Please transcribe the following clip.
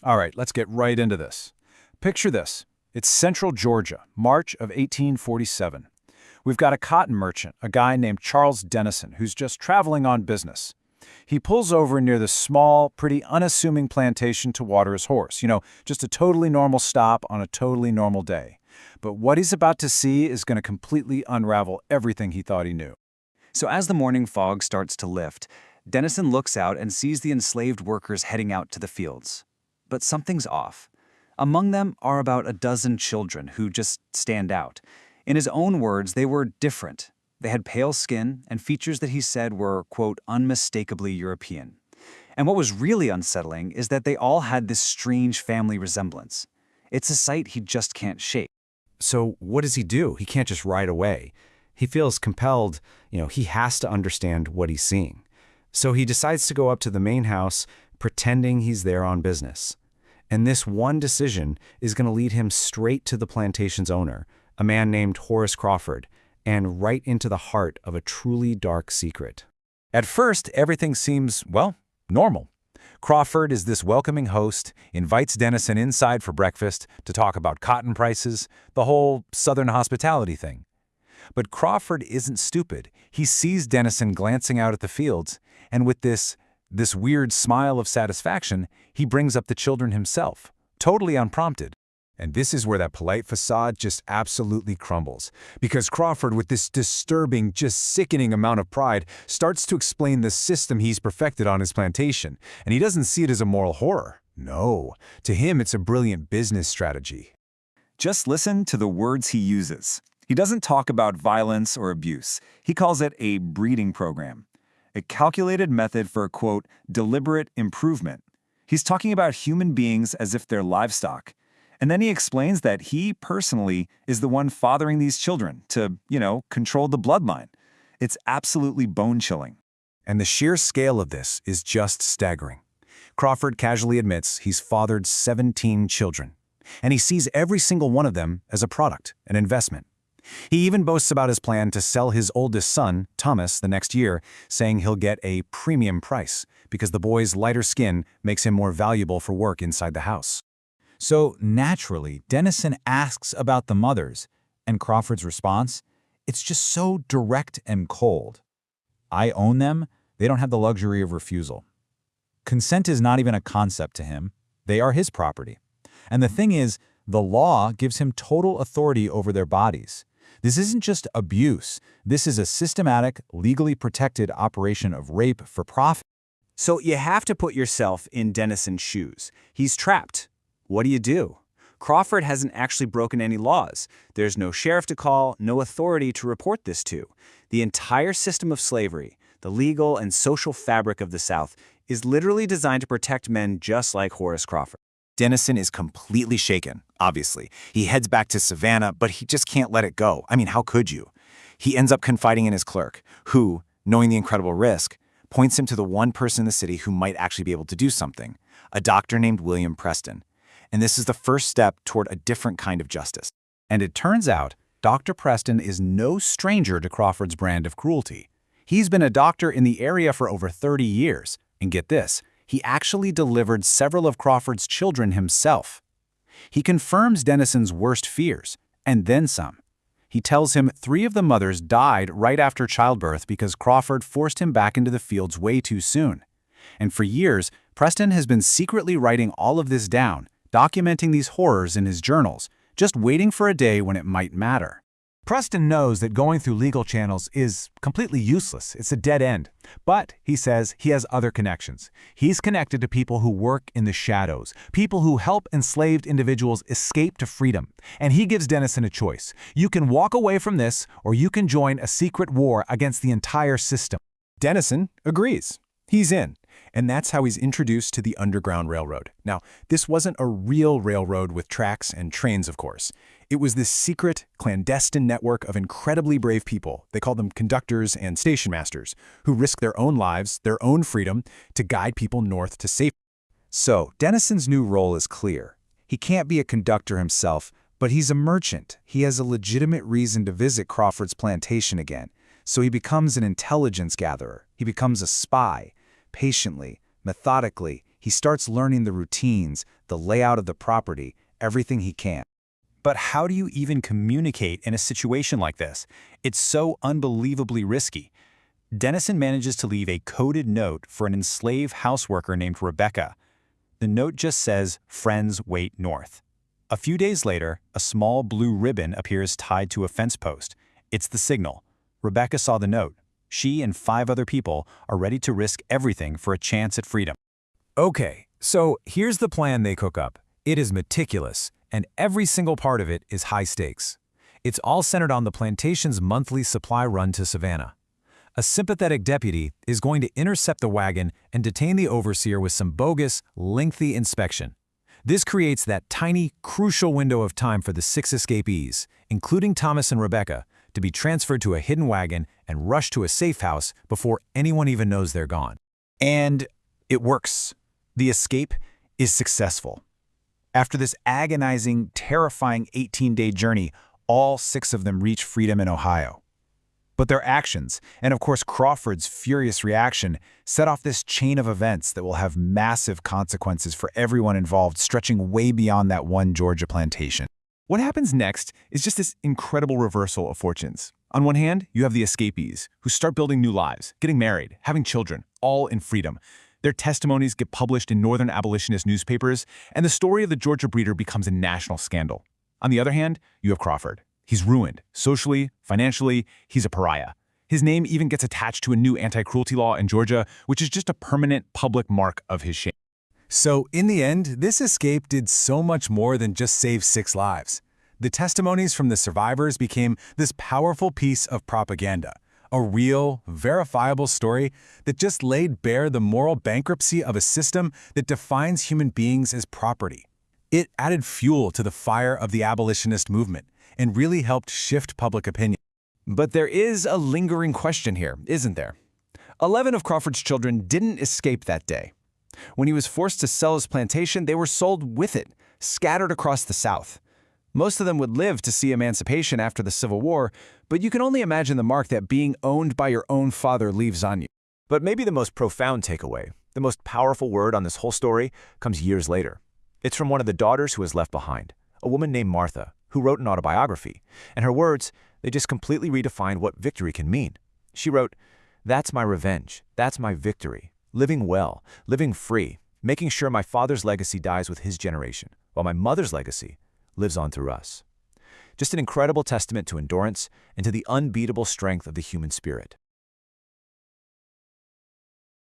All right, let's get right into this. Picture this. It's central Georgia, March of 1847. We've got a cotton merchant, a guy named Charles Dennison, who's just traveling on business. He pulls over near the small, pretty unassuming plantation to water his horse. Just a totally normal stop on a totally normal day. But what he's about to see is going to completely unravel everything he thought he knew. So as the morning fog starts to lift, Dennison looks out and sees the enslaved workers heading out to the fields. But something's off. Among them are about a dozen children who just stand out. In his own words, they were different. They had pale skin and features that he said were, quote, unmistakably European. And what was really unsettling is that they all had this strange family resemblance. It's a sight he just can't shake. So what does he do? He can't just ride away. He feels compelled, he has to understand what he's seeing. So he decides to go up to the main house, pretending he's there on business. And this one decision is going to lead him straight to the plantation's owner, a man named Horace Crawford, and right into the heart of a truly dark secret. At first, everything seems, normal. Crawford is this welcoming host, invites Dennison inside for breakfast to talk about cotton prices, the whole Southern hospitality thing. But Crawford isn't stupid. He sees Dennison glancing out at the fields, and with this weird smile of satisfaction, he brings up the children himself, totally unprompted. And this is where that polite facade just absolutely crumbles, because Crawford, with this disturbing, just sickening amount of pride, starts to explain the system he's perfected on his plantation, and he doesn't see it as a moral horror. No, to him it's a brilliant business strategy. Just listen to the words he uses. He doesn't talk about violence or abuse. He calls it a breeding program, a calculated method for, quote, deliberate improvement. He's talking about human beings as if they're livestock. And then he explains that he personally is the one fathering these children to, control the bloodline. It's absolutely bone-chilling. And the sheer scale of this is just staggering. Crawford casually admits he's fathered 17 children, and he sees every single one of them as a product, an investment. He even boasts about his plan to sell his oldest son, Thomas, the next year, saying he'll get a premium price because the boy's lighter skin makes him more valuable for work inside the house. So naturally, Dennison asks about the mothers, and Crawford's response? It's just so direct and cold. I own them, they don't have the luxury of refusal. Consent is not even a concept to him. They are his property. And the thing is, the law gives him total authority over their bodies. This isn't just abuse. This is a systematic, legally protected operation of rape for profit. So you have to put yourself in Dennison's shoes. He's trapped. What do you do? Crawford hasn't actually broken any laws. There's no sheriff to call, no authority to report this to. The entire system of slavery, the legal and social fabric of the South, is literally designed to protect men just like Horace Crawford. Dennison is completely shaken, obviously. He heads back to Savannah, but he just can't let it go. I mean, how could you? He ends up confiding in his clerk, who, knowing the incredible risk, points him to the one person in the city who might actually be able to do something, a doctor named William Preston. And this is the first step toward a different kind of justice. And it turns out, Dr. Preston is no stranger to Crawford's brand of cruelty. He's been a doctor in the area for over 30 years. And get this, he actually delivered several of Crawford's children himself. He confirms Dennison's worst fears, and then some. He tells him 3 of the mothers died right after childbirth because Crawford forced him back into the fields way too soon. And for years, Preston has been secretly writing all of this down, documenting these horrors in his journals, just waiting for a day when it might matter. Preston knows that going through legal channels is completely useless. It's a dead end. But, he says, he has other connections. He's connected to people who work in the shadows, people who help enslaved individuals escape to freedom. And he gives Dennison a choice. You can walk away from this, or you can join a secret war against the entire system. Dennison agrees. He's in. And that's how he's introduced to the Underground Railroad. Now, this wasn't a real railroad with tracks and trains, of course. It was this secret, clandestine network of incredibly brave people, they called them conductors and station masters, who risked their own lives, their own freedom, to guide people north to safety. So, Dennison's new role is clear. He can't be a conductor himself, but he's a merchant. He has a legitimate reason to visit Crawford's plantation again. So he becomes an intelligence gatherer. He becomes a spy. Patiently, methodically, He starts learning the routines, the layout of the property, everything he can. But how do you even communicate in a situation like this? It's so unbelievably risky. Dennison manages to leave a coded note for an enslaved houseworker named Rebecca. The note just says, "Friends wait north." A few days later, a small blue ribbon appears tied to a fence post. It's the signal. Rebecca saw the note. She and 5 other people are ready to risk everything for a chance at freedom. Okay, so here's the plan they cook up. It is meticulous, and every single part of it is high stakes. It's all centered on the plantation's monthly supply run to Savannah. A sympathetic deputy is going to intercept the wagon and detain the overseer with some bogus, lengthy inspection. This creates that tiny, crucial window of time for the 6 escapees, including Thomas and Rebecca, to be transferred to a hidden wagon and rushed to a safe house before anyone even knows they're gone. And it works. The escape is successful. After this agonizing, terrifying 18-day journey, all 6 of them reach freedom in Ohio. But their actions, and of course Crawford's furious reaction, set off this chain of events that will have massive consequences for everyone involved, stretching way beyond that one Georgia plantation. What happens next is just this incredible reversal of fortunes. On one hand, you have the escapees, who start building new lives, getting married, having children, all in freedom. Their testimonies get published in northern abolitionist newspapers, and the story of the Georgia breeder becomes a national scandal. On the other hand, you have Crawford. He's ruined. Socially, financially, he's a pariah. His name even gets attached to a new anti-cruelty law in Georgia, which is just a permanent public mark of his shame. So in the end, this escape did so much more than just save 6 lives. The testimonies from the survivors became this powerful piece of propaganda, a real, verifiable story that just laid bare the moral bankruptcy of a system that defines human beings as property. It added fuel to the fire of the abolitionist movement and really helped shift public opinion. But there is a lingering question here, isn't there? 11 of Crawford's children didn't escape that day. When he was forced to sell his plantation, they were sold with it, scattered across the South. Most of them would live to see emancipation after the Civil War, but you can only imagine the mark that being owned by your own father leaves on you. But maybe the most profound takeaway, the most powerful word on this whole story, comes years later. It's from one of the daughters who was left behind, a woman named Martha, who wrote an autobiography, and her words, they just completely redefined what victory can mean. She wrote, "That's my revenge, that's my victory, living well, living free, making sure my father's legacy dies with his generation, while my mother's legacy lives on through us." Just an incredible testament to endurance and to the unbeatable strength of the human spirit.